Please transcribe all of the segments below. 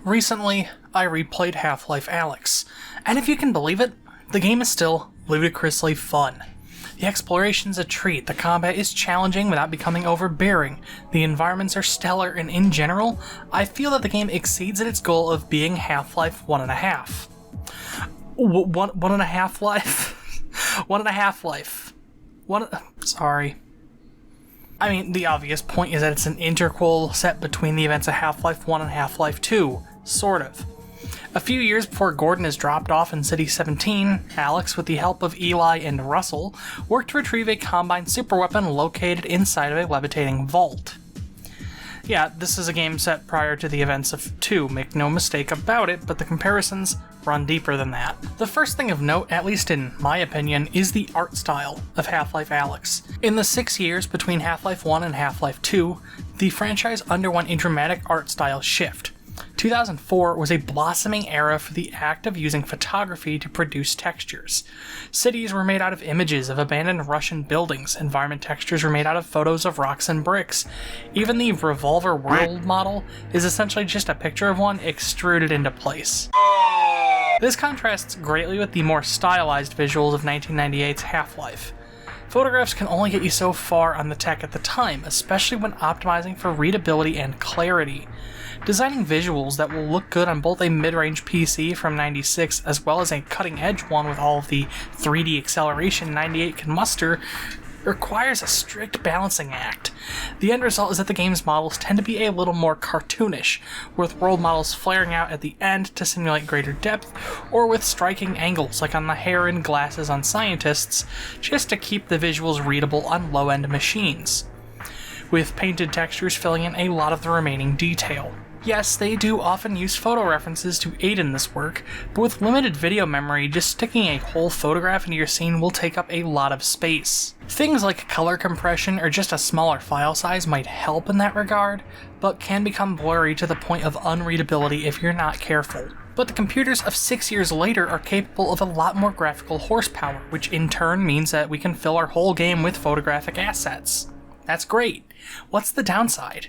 Recently, I replayed Half-Life Alyx, and if you can believe it, the game is still ludicrously fun. The exploration's a treat, the combat is challenging without becoming overbearing, the environments are stellar, and in general, I feel that the game exceeds at its goal of being Half-Life 1.5. One and a half life? One and a half life. Sorry. I mean, the obvious point is that it's an interquel set between the events of Half-Life 1 and Half-Life 2, sort of. A few years before Gordon is dropped off in City 17, Alyx, with the help of Eli and Russell, worked to retrieve a Combine superweapon located inside of a levitating vault. Yeah, this is a game set prior to the events of 2, make no mistake about it, but the comparisons run deeper than that. The first thing of note, at least in my opinion, is the art style of Half-Life Alyx. In the 6 years between Half-Life 1 and Half-Life 2, the franchise underwent a dramatic art style shift. 2004 was a blossoming era for the act of using photography to produce textures. Cities were made out of images of abandoned Russian buildings, environment textures were made out of photos of rocks and bricks. Even the Revolver World model is essentially just a picture of one extruded into place. This contrasts greatly with the more stylized visuals of 1998's Half-Life. Photographs can only get you so far on the tech at the time, especially when optimizing for readability and clarity. Designing visuals that will look good on both a mid-range PC from 96 as well as a cutting-edge one with all of the 3D acceleration 98 can muster requires a strict balancing act. The end result is that the game's models tend to be a little more cartoonish, with world models flaring out at the end to simulate greater depth, or with striking angles like on the hair and glasses on scientists, just to keep the visuals readable on low-end machines, with painted textures filling in a lot of the remaining detail. Yes, they do often use photo references to aid in this work, but with limited video memory, just sticking a whole photograph into your scene will take up a lot of space. Things like color compression or just a smaller file size might help in that regard, but can become blurry to the point of unreadability if you're not careful. But the computers of 6 years later are capable of a lot more graphical horsepower, which in turn means that we can fill our whole game with photographic assets. That's great. What's the downside?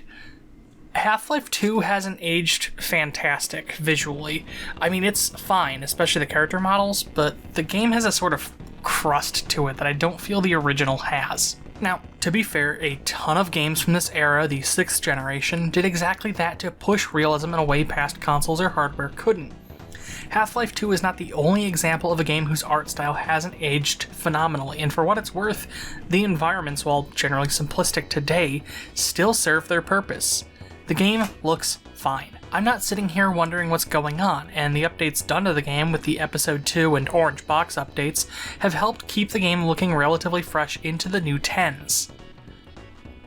Half-Life 2 hasn't aged fantastic visually. I mean, it's fine, especially the character models, but the game has a sort of crust to it that I don't feel the original has. Now, to be fair, a ton of games from this era, the 6th generation, did exactly that to push realism in a way past consoles or hardware couldn't. Half-Life 2 is not the only example of a game whose art style hasn't aged phenomenally, and for what it's worth, the environments, while generally simplistic today, still serve their purpose. The game looks fine. I'm not sitting here wondering what's going on, and the updates done to the game with the Episode 2 and Orange Box updates have helped keep the game looking relatively fresh into the new 10s.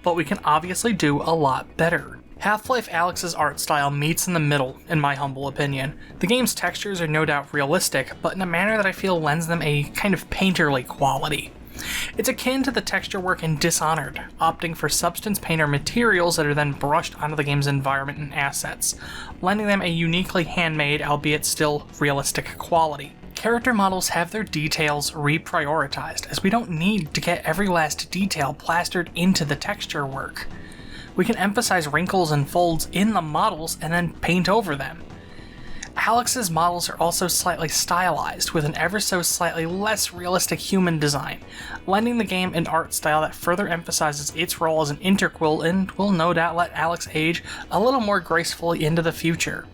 But we can obviously do a lot better. Half-Life Alyx's art style meets in the middle, in my humble opinion. The game's textures are no doubt realistic, but in a manner that I feel lends them a kind of painterly quality. It's akin to the texture work in Dishonored, opting for substance painter materials that are then brushed onto the game's environment and assets, lending them a uniquely handmade, albeit still realistic quality. Character models have their details reprioritized, as we don't need to get every last detail plastered into the texture work. We can emphasize wrinkles and folds in the models and then paint over them. Alyx's models are also slightly stylized, with an ever so slightly less realistic human design, lending the game an art style that further emphasizes its role as an interquel and will no doubt let Alyx age a little more gracefully into the future.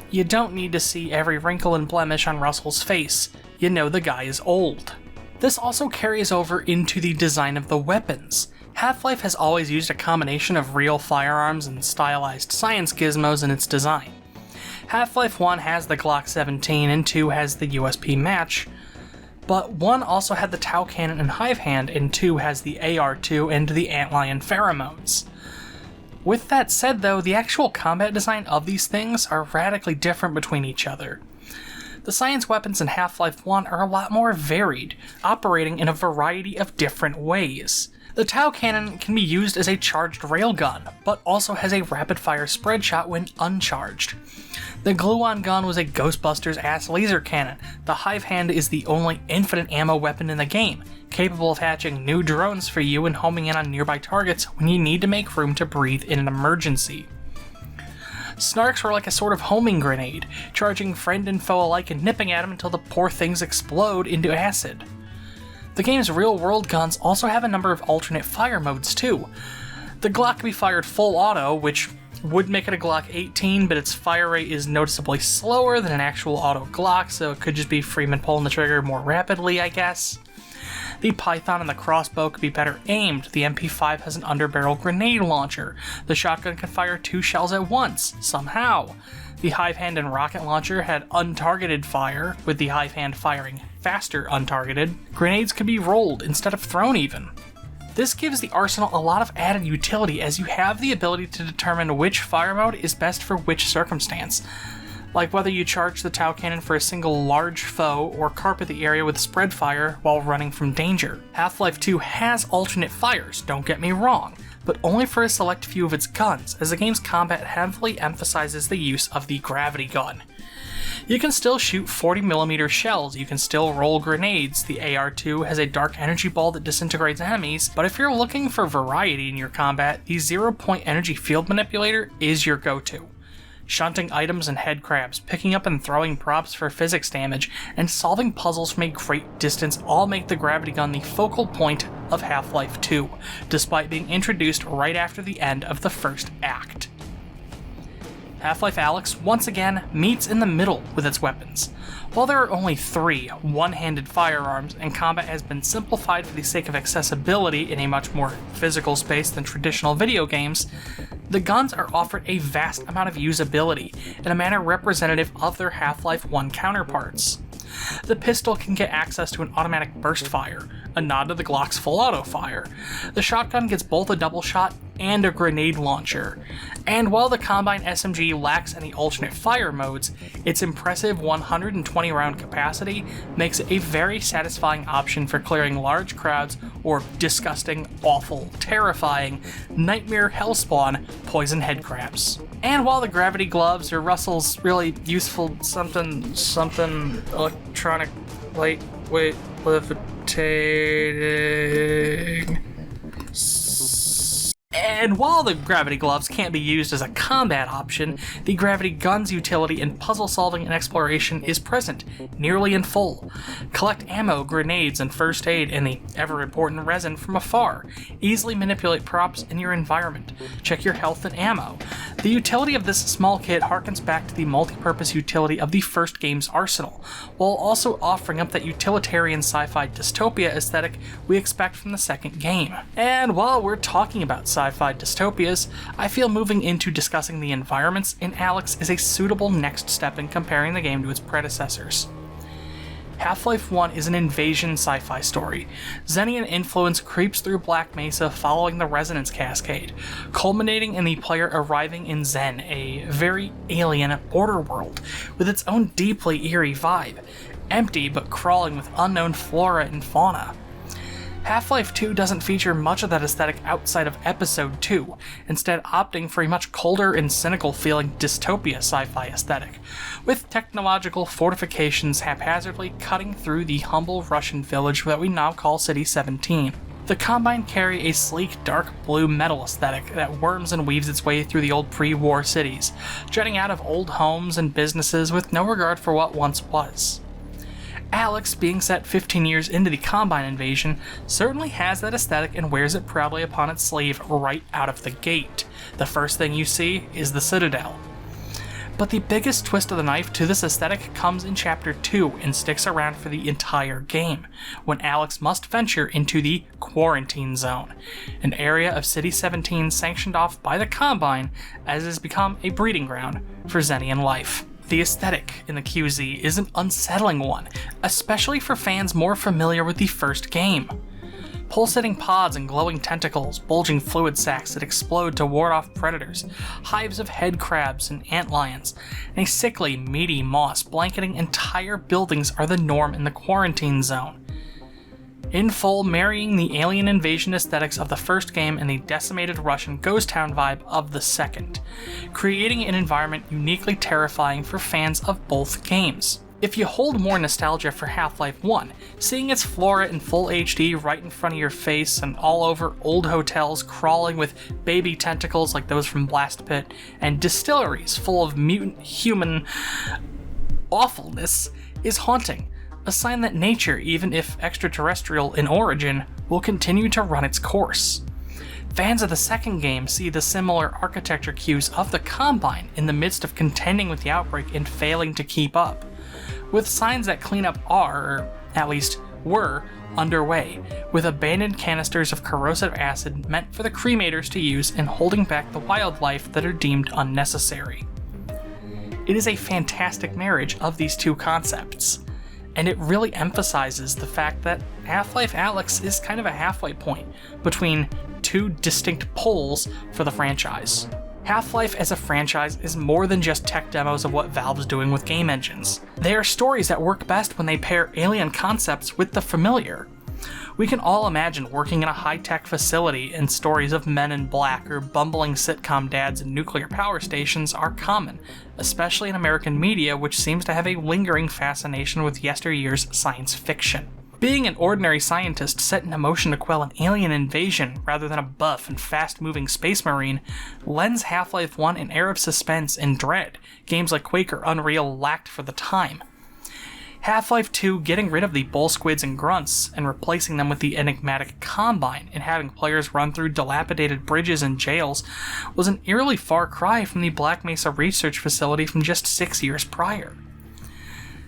You don't need to see every wrinkle and blemish on Russell's face, you know the guy is old. This also carries over into the design of the weapons. Half-Life has always used a combination of real firearms and stylized science gizmos in its design. Half-Life 1 has the Glock 17 and 2 has the USP match, but 1 also had the Tau Cannon and Hive Hand and 2 has the AR-2 and the Antlion pheromones. With that said though, the actual combat design of these things are radically different between each other. The science weapons in Half-Life 1 are a lot more varied, operating in a variety of different ways. The Tau Cannon can be used as a charged railgun, but also has a rapid-fire spread shot when uncharged. The Gluon gun was a Ghostbusters-ass laser cannon. The Hive Hand is the only infinite ammo weapon in the game, capable of hatching new drones for you and homing in on nearby targets when you need to make room to breathe in an emergency. Snarks were like a sort of homing grenade, charging friend and foe alike and nipping at them until the poor things explode into acid. The game's real-world guns also have a number of alternate fire modes too. The Glock can be fired full auto, which would make it a Glock 18, but its fire rate is noticeably slower than an actual auto Glock, so it could just be Freeman pulling the trigger more rapidly, I guess. The Python and the crossbow could be better aimed. The MP5 has an underbarrel grenade launcher. The shotgun can fire 2 shells at once, somehow. The Hive Hand and rocket launcher had untargeted fire, with the Hive Hand firing faster untargeted. Grenades could be rolled instead of thrown even. This gives the arsenal a lot of added utility as you have the ability to determine which fire mode is best for which circumstance, like whether you charge the Tau Cannon for a single large foe or carpet the area with spread fire while running from danger. Half-Life 2 has alternate fires, don't get me wrong, but only for a select few of its guns, as the game's combat heavily emphasizes the use of the gravity gun. You can still shoot 40mm shells, you can still roll grenades, the AR-2 has a dark energy ball that disintegrates enemies, but if you're looking for variety in your combat, the 0-point energy field manipulator is your go-to. Shunting items and head crabs, picking up and throwing props for physics damage, and solving puzzles from a great distance all make the gravity gun the focal point of Half-Life 2, despite being introduced right after the end of the first act. Half-Life Alyx once again meets in the middle with its weapons. While there are only 3 one-handed firearms and combat has been simplified for the sake of accessibility in a much more physical space than traditional video games, the guns are offered a vast amount of usability in a manner representative of their Half-Life 1 counterparts. The pistol can get access to an automatic burst fire, a nod to the Glock's full auto fire. The shotgun gets both a double shot and a grenade launcher. And while the Combine SMG lacks any alternate fire modes, its impressive 120 round capacity makes it a very satisfying option for clearing large crowds or disgusting, awful, terrifying, nightmare hellspawn poison head crabs. And while the gravity gloves are Russell's really useful something electronic lightweight levitating. And while the gravity gloves can't be used as a combat option, the gravity gun's utility in puzzle solving and exploration is present, nearly in full. Collect ammo, grenades, and first aid and the ever-important resin from afar. Easily manipulate props in your environment. Check your health and ammo. The utility of this small kit harkens back to the multi-purpose utility of the first game's arsenal, while also offering up that utilitarian sci-fi dystopia aesthetic we expect from the second game. And while we're talking about sci-fi dystopias, I feel moving into discussing the environments in Alyx is a suitable next step in comparing the game to its predecessors. Half-Life 1 is an invasion sci-fi story. Xenian influence creeps through Black Mesa following the Resonance Cascade, culminating in the player arriving in Xen, a very alien border world, with its own deeply eerie vibe, empty but crawling with unknown flora and fauna. Half-Life 2 doesn't feature much of that aesthetic outside of Episode 2, instead opting for a much colder and cynical feeling dystopia sci-fi aesthetic, with technological fortifications haphazardly cutting through the humble Russian village that we now call City 17. The Combine carry a sleek dark blue metal aesthetic that worms and weaves its way through the old pre-war cities, jutting out of old homes and businesses with no regard for what once was. Alyx, being set 15 years into the Combine invasion, certainly has that aesthetic and wears it proudly upon its sleeve right out of the gate. The first thing you see is the Citadel. But the biggest twist of the knife to this aesthetic comes in Chapter 2 and sticks around for the entire game, when Alyx must venture into the Quarantine Zone, an area of City 17 sanctioned off by the Combine as it has become a breeding ground for Xenian life. The aesthetic in the QZ is an unsettling one, especially for fans more familiar with the first game. Pulsating pods and glowing tentacles, bulging fluid sacs that explode to ward off predators, hives of head crabs and antlions, and a sickly, meaty moss blanketing entire buildings are the norm in the Quarantine Zone. In full, marrying the alien invasion aesthetics of the first game and the decimated Russian ghost town vibe of the second, creating an environment uniquely terrifying for fans of both games. If you hold more nostalgia for Half-Life 1, seeing its flora in full HD right in front of your face and all over old hotels crawling with baby tentacles like those from Blast Pit, and distilleries full of mutant human awfulness is haunting, a sign that nature, even if extraterrestrial in origin, will continue to run its course. Fans of the second game see the similar architecture cues of the Combine in the midst of contending with the outbreak and failing to keep up, with signs that cleanup are, or at least were, underway, with abandoned canisters of corrosive acid meant for the cremators to use in holding back the wildlife that are deemed unnecessary. It is a fantastic marriage of these two concepts, and it really emphasizes the fact that Half-Life Alyx is kind of a halfway point between two distinct poles for the franchise. Half-Life as a franchise is more than just tech demos of what Valve's doing with game engines. They are stories that work best when they pair alien concepts with the familiar. We can all imagine working in a high-tech facility, and stories of men in black or bumbling sitcom dads in nuclear power stations are common, especially in American media, which seems to have a lingering fascination with yesteryear's science fiction. Being an ordinary scientist set in motion to quell an alien invasion rather than a buff and fast-moving space marine lends Half-Life 1 an air of suspense and dread games like Quake or Unreal lacked for the time. Half-Life 2 getting rid of the bull squids and grunts and replacing them with the enigmatic Combine and having players run through dilapidated bridges and jails was an eerily far cry from the Black Mesa research facility from just 6 years prior.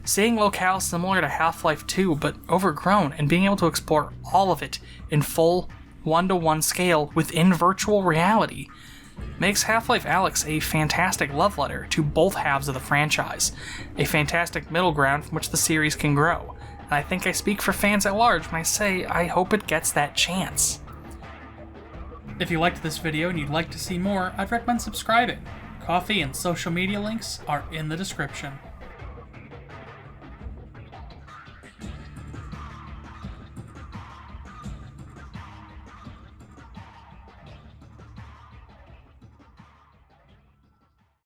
Seeing locales similar to Half-Life 2 but overgrown and being able to explore all of it in full 1-to-1 scale within virtual reality makes Half-Life Alyx a fantastic love letter to both halves of the franchise, a fantastic middle ground from which the series can grow, and I think I speak for fans at large when I say I hope it gets that chance. If you liked this video and you'd like to see more, I'd recommend subscribing. Coffee and social media links are in the description.